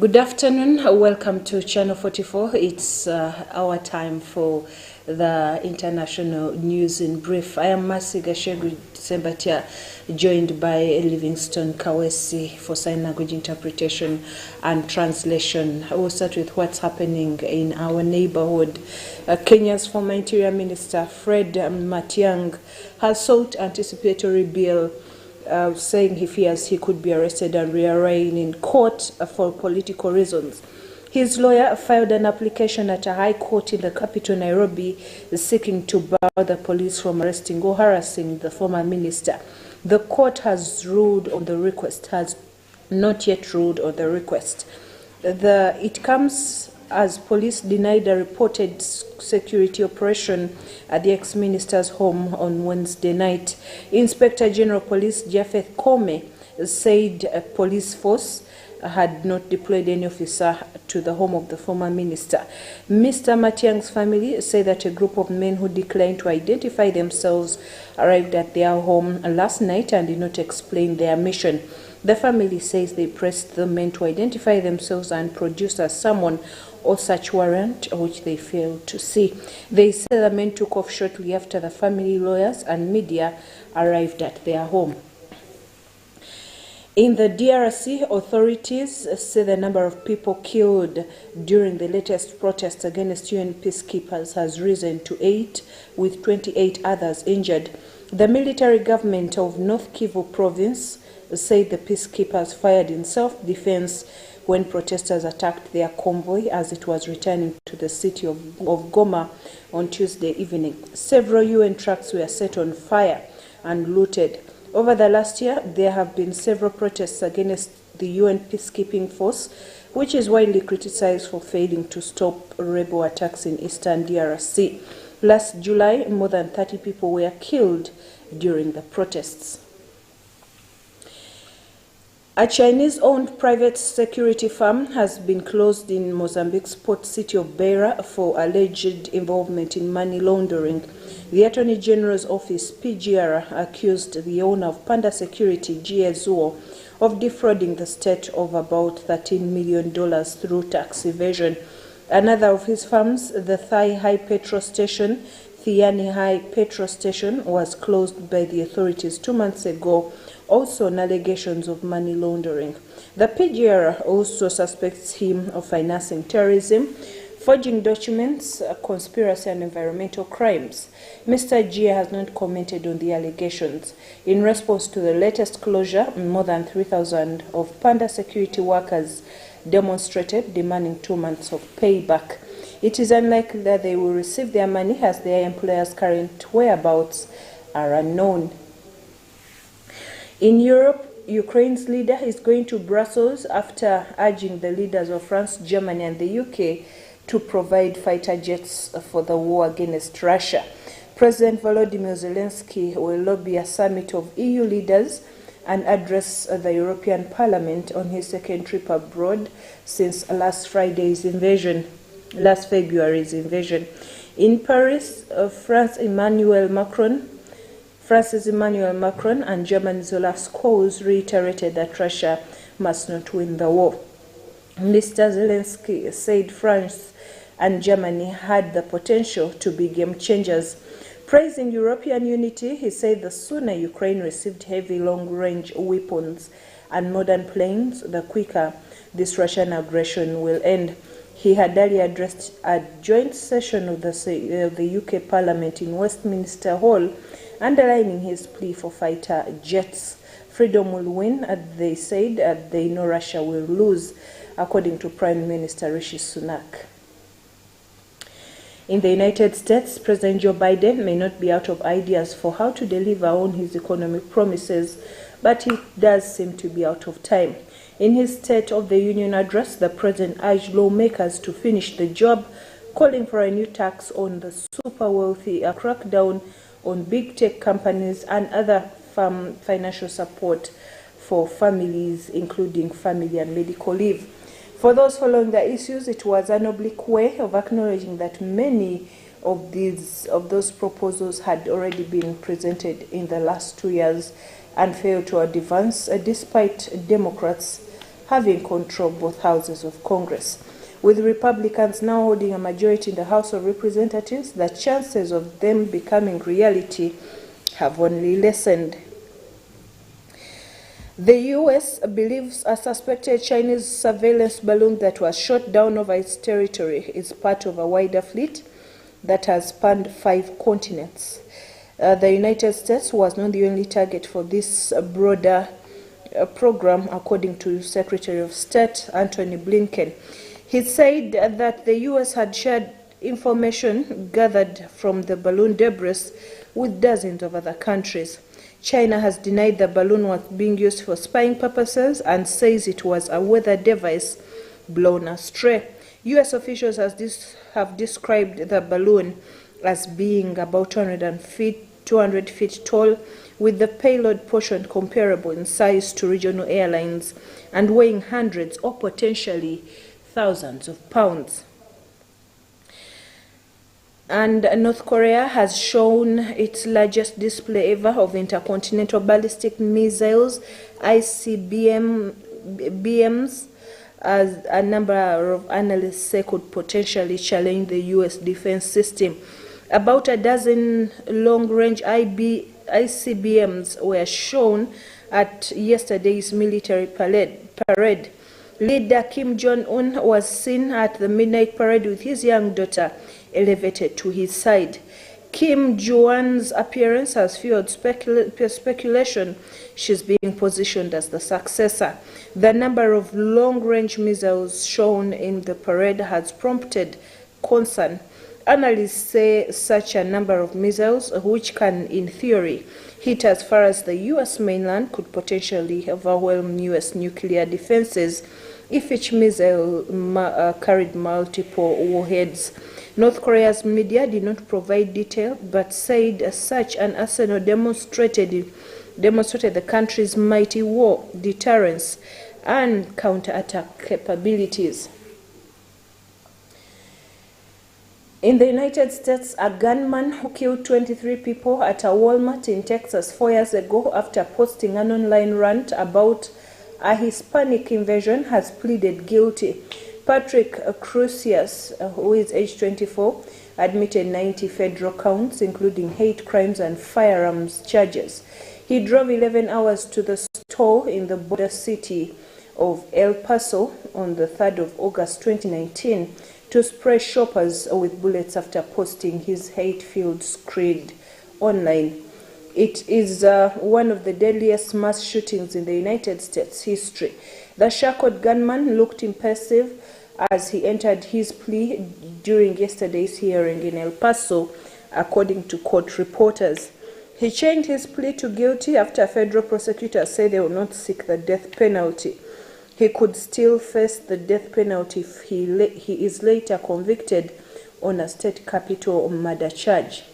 Good afternoon. Welcome to Channel 44. It's our time for the international news in brief. I am Mercy Gashegu Sembatia, joined by Livingstone Kawesi for sign language interpretation and translation. We'll start with what's happening in our neighborhood. Kenya's former Interior Minister Fred Matiang'i has sought anticipatory bail, saying he fears he could be arrested and rearraigned in court for political reasons. His lawyer filed an application at a high court in the capital, Nairobi, seeking to bar the police from arresting or harassing the former minister. The court has ruled on the request, has not yet ruled on the request. It comes as police denied a reported security operation at the ex-minister's home on Wednesday night. Inspector General Police Japheth Koome said a police force had not deployed any officer to the home of the former minister. Mr. Matiang'i's family say that a group of men who declined to identify themselves arrived at their home last night and did not explain their mission. The family says they pressed the men to identify themselves and produce a summon or search warrant, which they failed to see. They say the men took off shortly after the family lawyers and media arrived at their home. In the DRC, authorities say the number of people killed during the latest protests against UN peacekeepers has risen to 8, with 28 others injured. The military government of North Kivu province said the peacekeepers fired in self-defense when protesters attacked their convoy as it was returning to the city of Goma on Tuesday evening. Several UN trucks were set on fire and looted. Over the last year, there have been several protests against the UN peacekeeping force, which is widely criticized for failing to stop rebel attacks in eastern DRC. Last July, more than 30 people were killed during the protests. A Chinese-owned private security firm has been closed in Mozambique's port city of Beira for alleged involvement in money laundering. The Attorney General's office, PGR, accused the owner of Panda Security, GSO, of defrauding the state of about $13 million through tax evasion. Another of his firms, the Thai High Petrol Station, Thiani High Petrol Station, was closed by the authorities 2 months ago, also on allegations of money laundering. The PGR also suspects him of financing terrorism, forging documents, conspiracy and environmental crimes. Mr. Gia has not commented on the allegations. In response to the latest closure, more than 3,000 of Panda security workers demonstrated, demanding 2 months of payback. It is unlikely that they will receive their money as their employers' current whereabouts are unknown. In Europe, Ukraine's leader is going to Brussels after urging the leaders of France, Germany and the UK to provide fighter jets for the war against Russia. President Volodymyr Zelensky will lobby a summit of EU leaders and address the European Parliament on his second trip abroad since last February's invasion. In Paris, France's Emmanuel Macron and Germany's Olaf Scholz reiterated that Russia must not win the war. Mr. Zelensky said France and Germany had the potential to be game changers. Praising European unity, he said the sooner Ukraine received heavy long-range weapons and modern planes, the quicker this Russian aggression will end. He had earlier addressed a joint session of the UK Parliament in Westminster Hall, underlining his plea for fighter jets. Freedom will win, they said. They know Russia will lose, according to Prime Minister Rishi Sunak. In the United States, President Joe Biden may not be out of ideas for how to deliver on his economic promises, but he does seem to be out of time. In his State of the Union address, the president urged lawmakers to finish the job, calling for a new tax on the super wealthy, a crackdown on big tech companies and other financial support for families, including family and medical leave. For those following the issues, it was an oblique way of acknowledging that many of those proposals had already been presented in the last 2 years and failed to advance, despite Democrats having controlled both houses of Congress. With Republicans now holding a majority in the House of Representatives, the chances of them becoming reality have only lessened. The U.S. believes a suspected Chinese surveillance balloon that was shot down over its territory is part of a wider fleet that has spanned 5 continents. The United States was not the only target for this broader program, according to Secretary of State Antony Blinken. He said that the U.S. had shared information gathered from the balloon debris with dozens of other countries. China has denied the balloon was being used for spying purposes and says it was a weather device blown astray. U.S. officials have described the balloon as being about 200 feet tall, with the payload portion comparable in size to regional airlines and weighing hundreds or potentially thousands of pounds. And North Korea has shown its largest display ever of intercontinental ballistic missiles, ICBMs, as a number of analysts say could potentially challenge the U.S. defense system. About a dozen long-range ICBMs were shown at yesterday's military parade. Leader Kim Jong-un was seen at the midnight parade with his young daughter elevated to his side. Kim Jong-un's appearance has fueled speculation she's being positioned as the successor. The number of long-range missiles shown in the parade has prompted concern. Analysts say such a number of missiles, which can, in theory, hit as far as the U.S. mainland, could potentially overwhelm U.S. nuclear defenses if each missile carried multiple warheads. North Korea's media did not provide detail, but said such an arsenal demonstrated the country's mighty war, deterrence, and counterattack capabilities. In the United States, a gunman who killed 23 people at a Walmart in Texas 4 years ago after posting an online rant about a Hispanic invasion has pleaded guilty. Patrick Crusius, who is age 24, admitted 90 federal counts, including hate crimes and firearms charges. He drove 11 hours to the store in the border city of El Paso on the 3rd of August 2019 to spray shoppers with bullets after posting his hate-filled screed online. It is one of the deadliest mass shootings in the United States history. The shackled gunman looked impassive as he entered his plea during yesterday's hearing in El Paso, according to court reporters. He changed his plea to guilty after federal prosecutors said they will not seek the death penalty. He could still face the death penalty if he is later convicted on a state capital murder charge.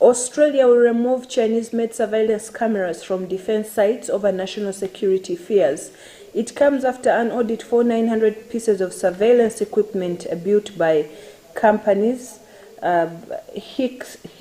Australia will remove Chinese-made surveillance cameras from defense sites over national security fears. It comes after an audit for 900 pieces of surveillance equipment built by companies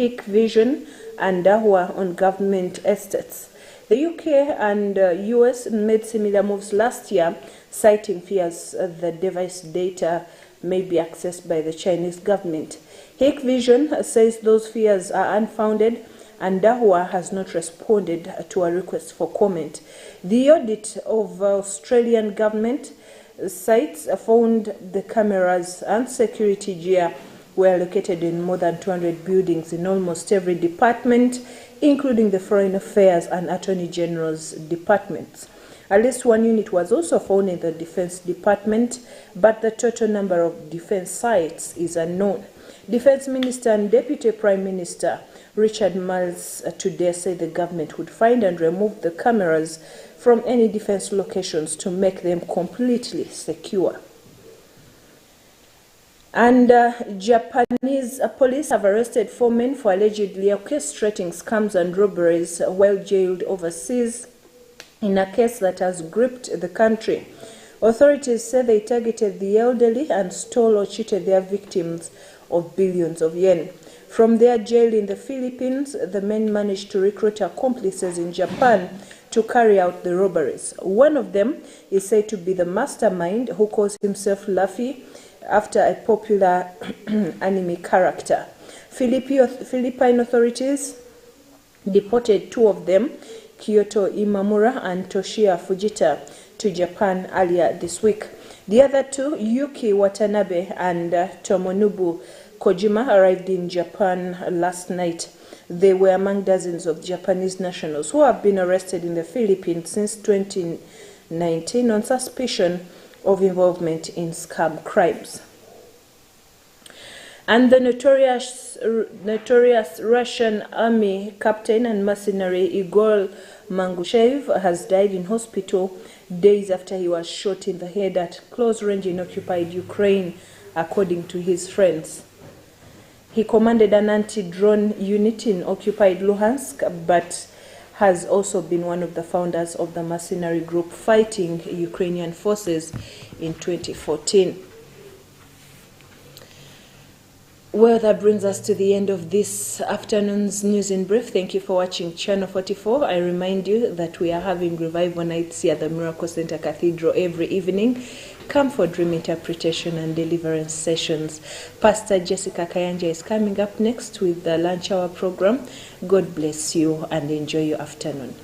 Hikvision and Dahua on government estates. The UK and US made similar moves last year, citing fears the device data may be accessed by the Chinese government. Hikvision says those fears are unfounded, and Dahua has not responded to a request for comment. The audit of Australian government sites found the cameras and security gear were located in more than 200 buildings in almost every department, including the Foreign Affairs and Attorney General's departments. At least one unit was also found in the Defense Department, but the total number of defense sites is unknown. Defense Minister and Deputy Prime Minister Richard Marles today said the government would find and remove the cameras from any defense locations to make them completely secure. And Japanese police have arrested 4 men for allegedly orchestrating scams and robberies while jailed overseas in a case that has gripped the country. Authorities say they targeted the elderly and stole or cheated their victims of billions of yen. From their jail in the Philippines, the men managed to recruit accomplices in Japan to carry out the robberies. One of them is said to be the mastermind, who calls himself Luffy, after a popular anime character. Philippine authorities deported two of them, Kyoto Imamura and Toshiya Fujita, to Japan earlier this week. The other two, Yuki Watanabe and Tomonobu Kojima, arrived in Japan last night. They were among dozens of Japanese nationals who have been arrested in the Philippines since 2019 on suspicion of involvement in scam crimes. And the notorious Russian army captain and mercenary Igor Mangushev has died in hospital days after he was shot in the head at close range in occupied Ukraine, according to his friends. He commanded an anti-drone unit in occupied Luhansk, but has also been one of the founders of the mercenary group fighting Ukrainian forces in 2014. Well, that brings us to the end of this afternoon's News in Brief. Thank you for watching Channel 44. I remind you that we are having revival nights here at the Miracle Center Cathedral every evening. Come for dream interpretation and deliverance sessions. Pastor Jessica Kayanja is coming up next with the lunch hour program. God bless you and enjoy your afternoon.